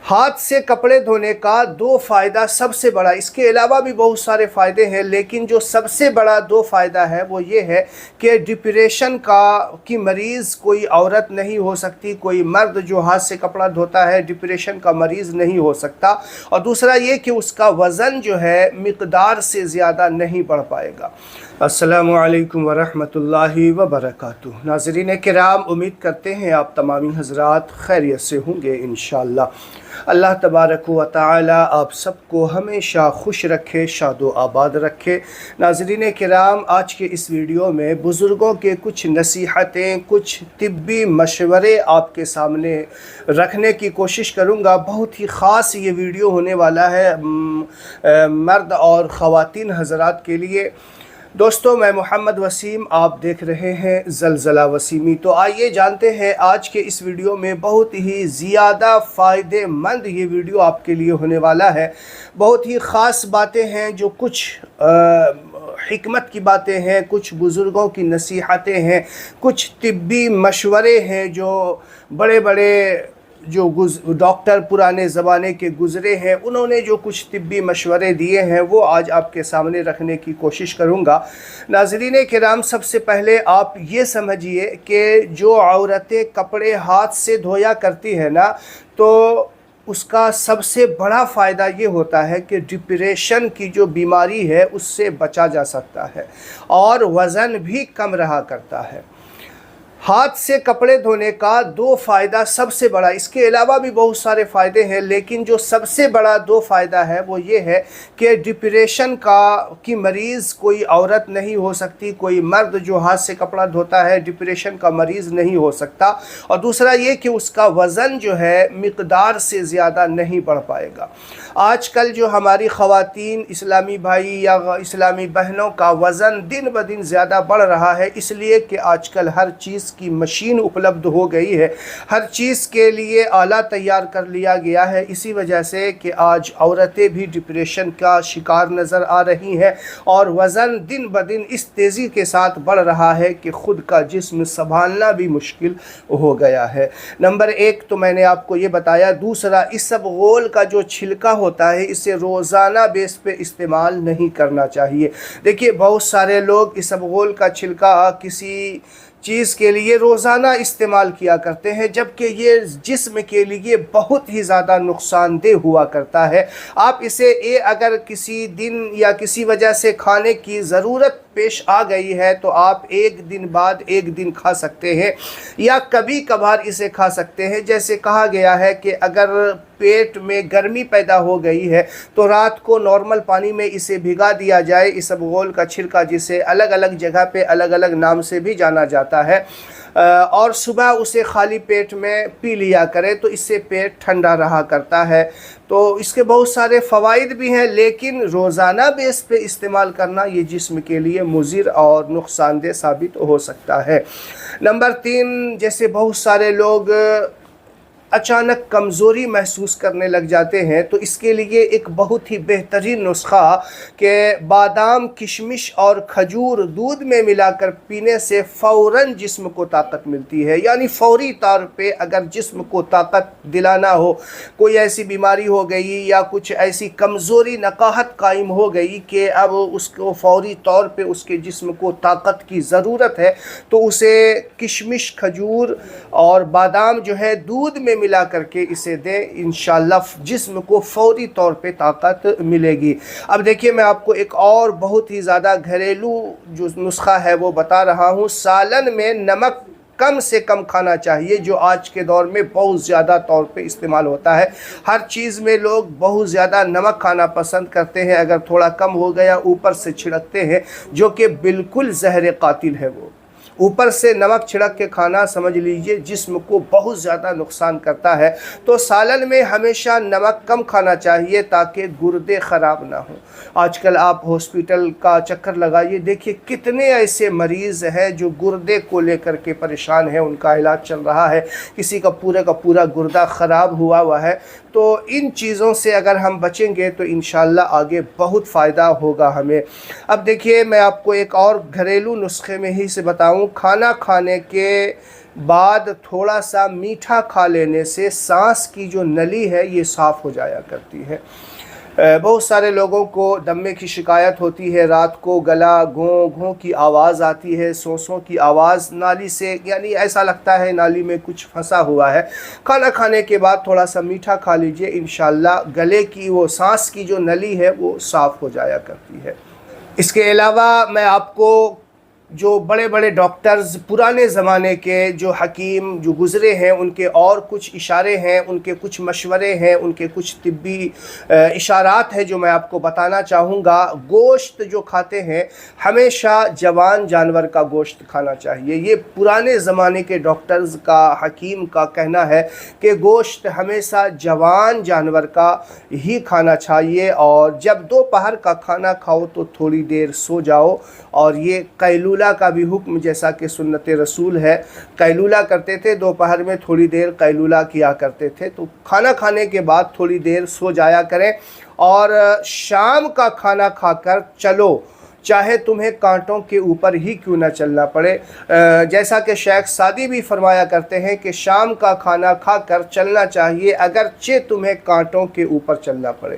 हाथ से कपड़े धोने का दो फ़ायदा सबसे बड़ा, इसके अलावा भी बहुत सारे फ़ायदे हैं, लेकिन जो सबसे बड़ा दो फ़ायदा है वो ये है कि डिप्रेशन की मरीज़ कोई औरत नहीं हो सकती, कोई मर्द जो हाथ से कपड़ा धोता है डिप्रेशन का मरीज़ नहीं हो सकता। और दूसरा ये कि उसका वज़न जो है मिक़दार से ज़्यादा नहीं बढ़ पाएगा। अस्सलामु अलैकुम वरहमतुल्लाहि वबरकातुहू। नाज़रीन किराम, उम्मीद करते हैं आप तमामी हज़रात खैरियत से होंगे इंशाअल्लाह। अल्लाह तबारक व तआला आप सबको हमेशा खुश रखे, शादो आबाद रखे। नाज़रीन किराम, आज के इस वीडियो में बुज़ुर्गों के कुछ नसीहतें, कुछ तिब्बी मशवरे आपके सामने रखने की कोशिश करूँगा। बहुत ही ख़ास ये वीडियो होने वाला है मर्द और ख़वातीन हज़रात के लिए। दोस्तों, मैं मोहम्मद वसीम, आप देख रहे हैं ज़लज़ला वसीमी। तो आइए जानते हैं आज के इस वीडियो में बहुत ही ज़्यादा फ़ायदेमंद ये वीडियो आपके लिए होने वाला है। बहुत ही ख़ास बातें हैं, जो कुछ हिकमत की बातें हैं, कुछ बुज़ुर्गों की नसीहतें हैं, कुछ तिब्बी मशवरे हैं, जो बड़े बड़े जो डॉक्टर पुराने ज़माने के गुज़रे हैं उन्होंने जो कुछ तिब्बी मशवरे दिए हैं वो आज आपके सामने रखने की कोशिश करूँगा। नाज़रीन किराम, सबसे पहले आप ये समझिए कि जो औरतें कपड़े हाथ से धोया करती है ना, तो उसका सबसे बड़ा फ़ायदा ये होता है कि डिप्रेशन की जो बीमारी है उससे बचा जा सकता है और वज़न भी कम रहा करता है। हाथ से कपड़े धोने का दो फ़ायदा सबसे बड़ा, इसके अलावा भी बहुत सारे फ़ायदे हैं, लेकिन जो सबसे बड़ा दो फ़ायदा है वो ये है कि डिप्रेशन की मरीज़ कोई औरत नहीं हो सकती, कोई मर्द जो हाथ से कपड़ा धोता है डिप्रेशन का मरीज़ नहीं हो सकता। और दूसरा ये कि उसका वज़न जो है मिक़दार से ज़्यादा नहीं बढ़ पाएगा। आजकल जो हमारी ख़वातीन, इस्लामी भाई या इस्लामी बहनों का वज़न दिन ब दिन ज़्यादा बढ़ रहा है, इसलिए कि आजकल हर चीज़ की मशीन उपलब्ध हो गई है, हर चीज़ के लिए आला तैयार कर लिया गया है। इसी वजह से कि आज औरतें भी डिप्रेशन का शिकार नज़र आ रही हैं और वज़न दिन ब दिन इस तेज़ी के साथ बढ़ रहा है कि ख़ुद का जिस्म संभालना भी मुश्किल हो गया है। नंबर एक तो मैंने आपको ये बताया। दूसरा, इसबगोल का जो छिलका होता है इसे रोज़ाना बेस पे इस्तेमाल नहीं करना चाहिए। देखिए, बहुत सारे लोग इसबगोल का छिलका किसी चीज़ के लिए रोज़ाना इस्तेमाल किया करते हैं, जबकि ये जिस्म के लिए बहुत ही ज़्यादा नुकसानदेह हुआ करता है। आप इसे अगर किसी दिन या किसी वजह से खाने की ज़रूरत पेश आ गई है तो आप एक दिन बाद एक दिन खा सकते हैं या कभी कभार इसे खा सकते हैं। जैसे कहा गया है कि अगर पेट में गर्मी पैदा हो गई है तो रात को नॉर्मल पानी में इसे भिगा दिया जाए, इसबगोल का छिलका, जिसे अलग अलग जगह पे अलग अलग नाम से भी जाना जाता है, और सुबह उसे खाली पेट में पी लिया करें तो इससे पेट ठंडा रहा करता है। तो इसके बहुत सारे फ़वाइद भी हैं, लेकिन रोज़ाना बेस पे इस्तेमाल करना ये जिस्म के लिए मुज़िर और नुकसानदेह साबित हो सकता है। नंबर तीन, जैसे बहुत सारे लोग अचानक कमज़ोरी महसूस करने लग जाते हैं, तो इसके लिए एक बहुत ही बेहतरीन नुस्खा कि बादाम, किशमिश और खजूर दूध में मिलाकर पीने से फ़ौरन जिस्म को ताकत मिलती है। यानी फ़ौरी तौर पे अगर जिस्म को ताकत दिलाना हो, कोई ऐसी बीमारी हो गई या कुछ ऐसी कमज़ोरी, नकाहत कायम हो गई कि अब उसको फ़ौरी तौर पे उसके जिस्म को ताकत की ज़रूरत है, तो उसे किशमिश, खजूर और बादाम जो है दूध में मिला करके इसे दें, इंशाअल्लाह जिस्म को फौरी तौर पे ताकत मिलेगी। अब देखिए, मैं आपको एक और बहुत ही ज़्यादा घरेलू जो नुस्खा है वो बता रहा हूँ। सालन में नमक कम से कम खाना चाहिए, जो आज के दौर में बहुत ज़्यादा तौर पे इस्तेमाल होता है। हर चीज़ में लोग बहुत ज़्यादा नमक खाना पसंद करते हैं, अगर थोड़ा कम हो गया ऊपर से छिड़कते हैं, जो कि बिल्कुल ज़हर कातिल है। वो ऊपर से नमक छिड़क के खाना, समझ लीजिए, जिस्म को बहुत ज़्यादा नुकसान करता है। तो सालन में हमेशा नमक कम खाना चाहिए ताकि गुर्दे ख़राब ना हो। आजकल आप हॉस्पिटल का चक्कर लगाइए, देखिए कितने ऐसे मरीज़ हैं जो गुर्दे को लेकर के परेशान हैं, उनका इलाज चल रहा है, किसी का पूरा गुर्दा ख़राब हुआ है। तो इन चीज़ों से अगर हम बचेंगे तो इंशाअल्लाह आगे बहुत फ़ायदा होगा हमें। अब देखिए, मैं आपको एक और घरेलू नुस्खे में ही से बताऊं। खाना खाने के بعد تھوڑا سا میٹھا کھا لینے سے سانس کی جو نلی ہے یہ صاف ہو جایا کرتی ہے۔ بہت سارے لوگوں کو دمے کی شکایت ہوتی ہے، رات کو گلا گھوں گھوں کی آواز آتی ہے، سونسوں کی آواز نالی سے، یعنی ایسا لگتا ہے نالی میں کچھ پھنسا ہوا ہے۔ کھانا کھانے کے بعد تھوڑا سا میٹھا کھا لیجئے، انشاءاللہ گلے کی وہ سانس کی جو نلی ہے وہ صاف ہو جایا کرتی ہے۔ اس کے علاوہ میں آپ کو جو بڑے بڑے ڈاکٹرز پرانے زمانے کے جو حکیم جو گزرے ہیں ان کے اور کچھ اشارے ہیں، ان کے کچھ مشورے ہیں، ان کے کچھ طبی اشارات ہیں جو میں آپ کو بتانا چاہوں گا۔ گوشت جو کھاتے ہیں ہمیشہ جوان جانور کا گوشت کھانا چاہیے۔ یہ پرانے زمانے کے ڈاکٹرز کا حکیم کا کہنا ہے کہ گوشت ہمیشہ جوان جانور کا ہی کھانا چاہیے، اور جب دوپہر کا کھانا کھاؤ تو تھوڑی دیر سو جاؤ، اور یہ قیلولہ کا بھی حکم جیسا کہ سنت رسول ہے، قیلولہ کرتے تھے، دوپہر میں تھوڑی دیر قیلولہ کیا کرتے تھے، تو کھانا کھانے کے بعد تھوڑی دیر سو جایا کریں، اور شام کا کھانا کھا کر چلو، چاہے تمہیں کانٹوں کے اوپر ہی کیوں نہ چلنا پڑے۔ جیسا کہ شیخ سعدی بھی فرمایا کرتے ہیں کہ شام کا کھانا کھا کر چلنا چاہیے اگرچہ تمہیں کانٹوں کے اوپر چلنا پڑے۔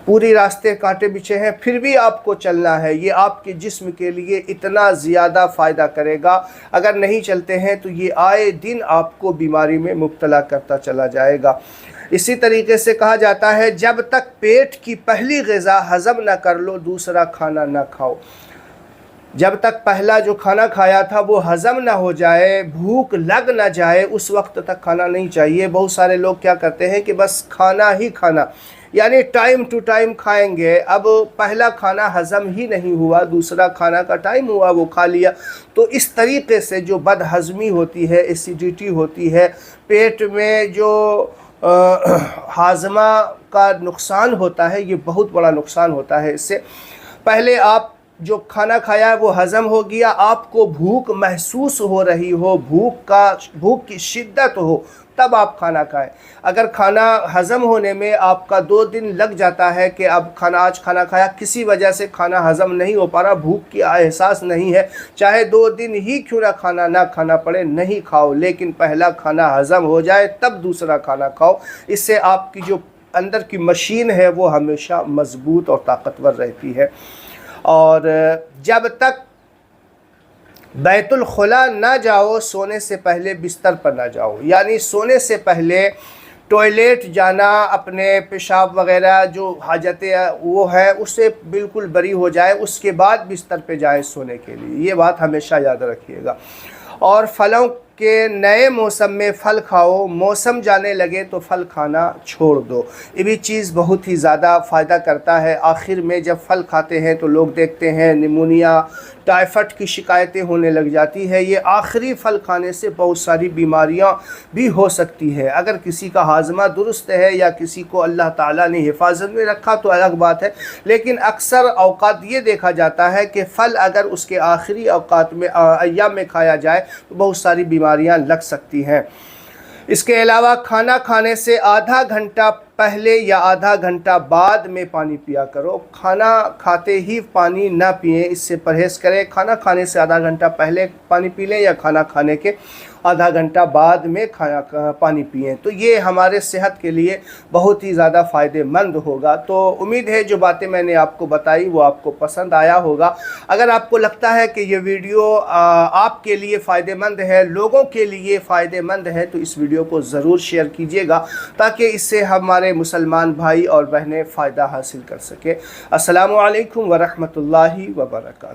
پوری راستے کانٹے بچھے ہیں پھر بھی آپ کو چلنا ہے، یہ آپ کے جسم کے لیے اتنا زیادہ فائدہ کرے گا۔ اگر نہیں چلتے ہیں تو یہ آئے دن آپ کو بیماری میں مبتلا کرتا چلا جائے گا۔ اسی طریقے سے کہا جاتا ہے جب تک پیٹ کی پہلی غذا ہضم نہ کر لو دوسرا کھانا نہ کھاؤ۔ جب تک پہلا جو کھانا کھایا تھا وہ ہضم نہ ہو جائے، بھوک لگ نہ جائے، اس وقت تک کھانا نہیں چاہیے۔ بہت سارے لوگ کیا کرتے ہیں کہ بس کھانا ہی کھانا، یعنی ٹائم ٹو ٹائم کھائیں گے۔ اب پہلا کھانا ہضم ہی نہیں ہوا، دوسرا کھانا کا ٹائم ہوا وہ کھا لیا، تو اس طریقے سے جو بد ہضمی ہوتی ہے، ایسیڈیٹی ہوتی ہے، پیٹ میں جو ہاضمہ کا نقصان ہوتا ہے، یہ بہت بڑا نقصان ہوتا ہے۔ اس سے پہلے آپ جو کھانا کھایا ہے وہ ہضم ہو گیا، آپ کو بھوک محسوس ہو رہی ہو، بھوک کی شدت ہو، تب آپ کھانا کھائیں۔ اگر کھانا ہضم ہونے میں آپ کا 2 دن لگ جاتا ہے کہ اب آج کھانا کھایا، کسی وجہ سے کھانا ہضم نہیں ہو پا رہا، بھوک کی احساس نہیں ہے، چاہے 2 دن ہی کیوں نہ کھانا پڑے، نہیں کھاؤ، لیکن پہلا کھانا ہضم ہو جائے تب دوسرا کھانا کھاؤ۔ اس سے آپ کی جو اندر کی مشین ہے وہ ہمیشہ مضبوط اور طاقتور رہتی ہے۔ اور جب تک بیت الخلاء نہ جاؤ سونے سے پہلے بستر پر نہ جاؤ، یعنی سونے سے پہلے ٹوائلٹ جانا، اپنے پیشاب وغیرہ جو حاجتیں وہ ہے اس سے بالکل بری ہو جائے، اس کے بعد بستر پہ جائیں سونے کے لیے، یہ بات ہمیشہ یاد رکھیے گا۔ اور پھلوں کے نئے موسم میں پھل کھاؤ، موسم جانے لگے تو پھل کھانا چھوڑ دو، یہ بھی چیز بہت ہی زیادہ فائدہ کرتا ہے۔ آخر میں جب پھل کھاتے ہیں تو لوگ دیکھتے ہیں نمونیا، ٹائفائڈ کی شکایتیں ہونے لگ جاتی ہے، یہ آخری پھل کھانے سے بہت ساری بیماریاں بھی ہو سکتی ہے۔ اگر کسی کا ہاضمہ درست ہے یا کسی کو اللہ تعالیٰ نے حفاظت میں رکھا تو الگ بات ہے، لیکن اکثر اوقات یہ دیکھا جاتا ہے کہ پھل اگر اس کے آخری اوقات میں ایام میں کھایا جائے تو بہت ساری بیماریاں لگ سکتی ہیں۔ اس کے علاوہ کھانا کھانے سے آدھا گھنٹہ پہلے یا آدھا گھنٹہ بعد میں پانی پیا کرو، کھانا کھاتے ہی پانی نہ پئیں، اس سے پرہیز کریں۔ کھانا کھانے سے آدھا گھنٹہ پہلے پانی پی لیں یا کھانا کھانے کے آدھا گھنٹہ بعد میں پانی پئیں، تو یہ ہمارے صحت کے لیے بہت ہی زیادہ فائدہ مند ہوگا۔ تو امید ہے جو باتیں میں نے آپ کو بتائی وہ آپ کو پسند آیا ہوگا۔ اگر آپ کو لگتا ہے کہ یہ ویڈیو آپ کے لیے فائدہ مند ہے، لوگوں کے لیے فائدہ مند ہے، تو اس ویڈیو کو ضرور شیئر کیجیے گا تاکہ اس سے ہمارے مسلمان بھائی اور بہنیں فائدہ حاصل کر سکیں۔ السلام علیکم ورحمۃ اللہ وبرکاتہ۔